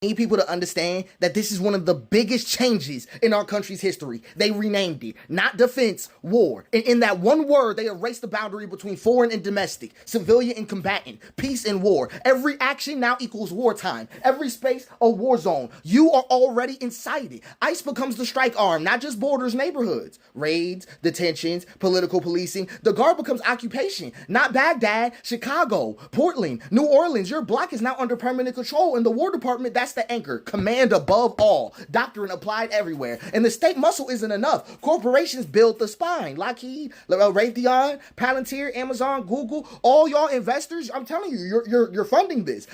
Need people to understand that this is one of the biggest changes in our country's history. They renamed it, not defense, war. And in that one word, they erased the boundary between foreign and domestic, civilian and combatant, peace and war. Every action now equals wartime. Every space, a war zone. You are already inside it. ICE becomes the strike arm, not just borders, neighborhoods. Raids, detentions, political policing. The guard becomes occupation, not Baghdad, Chicago, Portland, New Orleans. Your block is now under permanent control. In the War Department, that's the anchor. Command above all. Doctrine applied everywhere. And the state muscle isn't enough. Corporations build the spine. Lockheed, Raytheon, Palantir, Amazon, Google, all y'all investors, I'm telling you, you're funding this.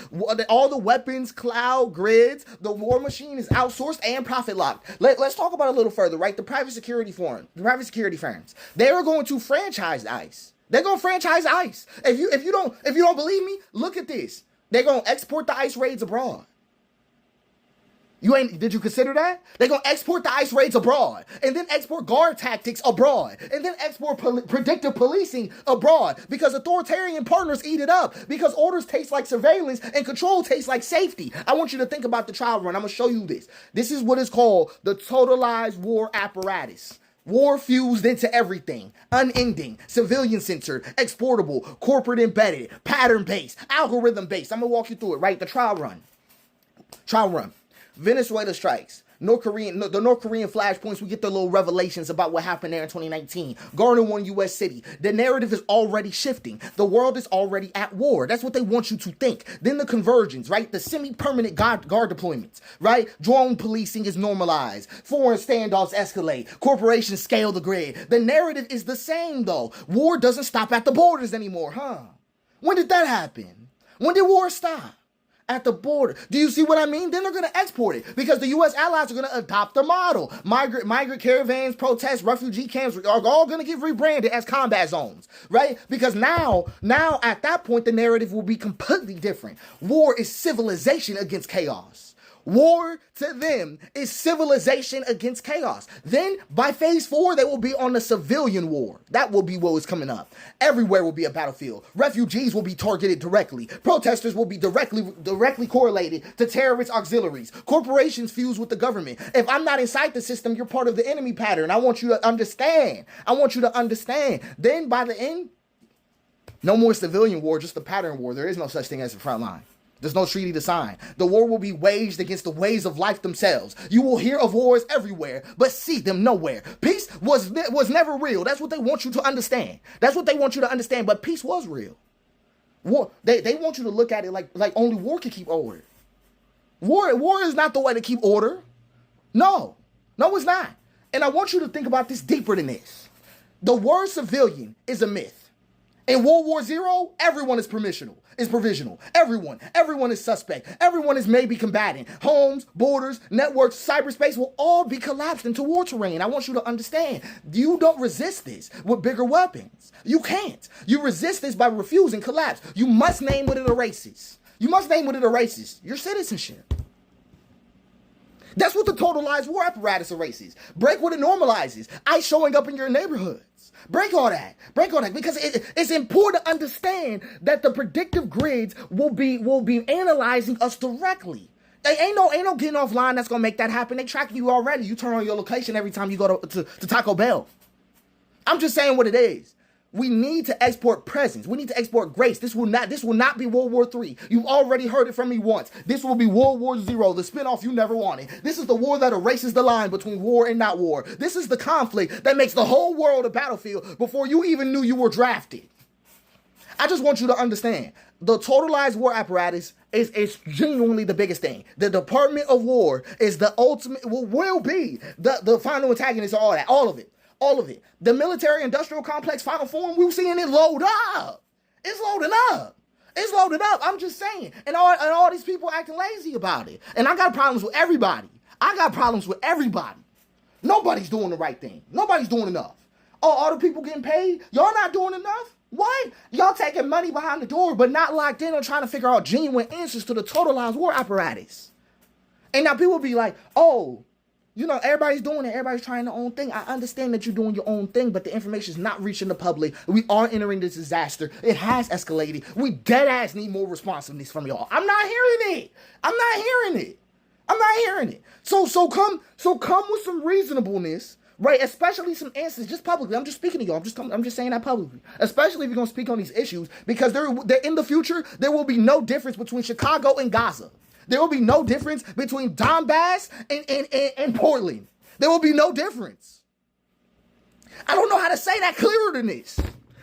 All the weapons, cloud, grids, the war machine is outsourced and profit locked. Let's talk about it a little further, right? The private security firms, they are going to franchise ICE. They're going to franchise ICE. If you don't believe me, look at this. They're going to export the ICE raids abroad. Did you consider that? They're going to export the ICE raids abroad, and then export guard tactics abroad, and then export predictive policing abroad, because authoritarian partners eat it up, because orders taste like surveillance and control tastes like safety. I want you to think about the trial run. I'm going to show you this. This is what is called the totalized war apparatus. War fused into everything, unending, civilian-centered, exportable, corporate-embedded, pattern-based, algorithm-based. I'm going to walk you through it, right? The trial run. Trial run. Venezuela strikes. The North Korean flashpoints, we get the little revelations about what happened there in 2019. Garner won U.S. city. The narrative is already shifting. The world is already at war. That's what they want you to think. Then the convergence, right? The semi-permanent guard deployments, right? Drone policing is normalized. Foreign standoffs escalate. Corporations scale the grid. The narrative is the same, though. War doesn't stop at the borders anymore, huh? When did that happen? When did war stop? At the border. Do you see what I mean? Then they're going to export it, because the U.S. allies are going to adopt the model. Migrant caravans, protests, refugee camps are all going to get rebranded as combat zones, right? Because now at that point, the narrative will be completely different. War is civilization against chaos. War to them is civilization against chaos. Then by phase 4, they will be on the civilian war. That will be what is coming up. Everywhere will be a battlefield. Refugees will be targeted directly. Protesters will be directly correlated to terrorist auxiliaries. Corporations fuse with the government. If I'm not inside the system, you're part of the enemy pattern. I want you to understand. Then by the end, no more civilian war, just the pattern war. There is no such thing as the front line. There's no treaty to sign. The war will be waged against the ways of life themselves. You will hear of wars everywhere, but see them nowhere. Peace was never real. That's what they want you to understand. But peace was real. War, they want you to look at it like only war can keep order. War is not the way to keep order. No, it's not. And I want you to think about this deeper than this. The word civilian is a myth. In World War Zero, everyone is provisional. Everyone is suspect. Everyone is maybe combatant. Homes, borders, networks, cyberspace will all be collapsed into war terrain. I want you to understand. You don't resist this with bigger weapons. You can't. You resist this by refusing collapse. You must name what it erases. Your citizenship. That's what the totalized war apparatus erases. Break what it normalizes. ICE showing up in your neighborhoods. Break all that, because it's important to understand that the predictive grids will be analyzing us directly. Ain't no getting offline that's gonna make that happen. They track you already. You turn on your location every time you go to Taco Bell. I'm just saying what it is. We need to export presence. We need to export grace. This will not be World War III. You've already heard it from me once. This will be World War Zero, the spinoff you never wanted. This is the war that erases the line between war and not war. This is the conflict that makes the whole world a battlefield before you even knew you were drafted. I just want you to understand. The totalized war apparatus is genuinely the biggest thing. The Department of War is the ultimate, will be the final antagonist of all of it. The military-industrial complex final form, we're seeing it load up. It's loading up. I'm just saying. And all these people acting lazy about it. And I got problems with everybody. Nobody's doing the right thing. Nobody's doing enough. Oh, all the people getting paid? Y'all not doing enough? What? Y'all taking money behind the door, but not locked in on trying to figure out genuine answers to the totalized war apparatus. And now people be like, oh, everybody's doing it. Everybody's trying their own thing. I understand that you're doing your own thing, but the information is not reaching the public. We are entering this disaster. It has escalated. We dead ass need more responsiveness from y'all. I'm not hearing it. So come with some reasonableness, right? Especially some answers, just publicly. I'm just speaking to you. I'm just saying that publicly. Especially if you're gonna speak on these issues, because there in the future there will be no difference between Chicago and Gaza. There will be no difference between Donbass and Portland. There will be no difference. I don't know how to say that clearer than this.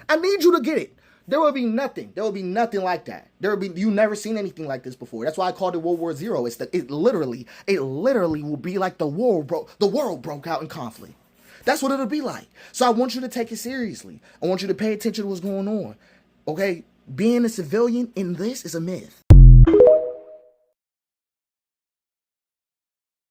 I need you to get it. There will be nothing. There will be nothing like that. You never seen anything like this before. That's why I called it World War Zero. It literally will be like the world broke out in conflict. That's what it'll be like. So I want you to take it seriously. I want you to pay attention to what's going on. Okay? Being a civilian in this is a myth.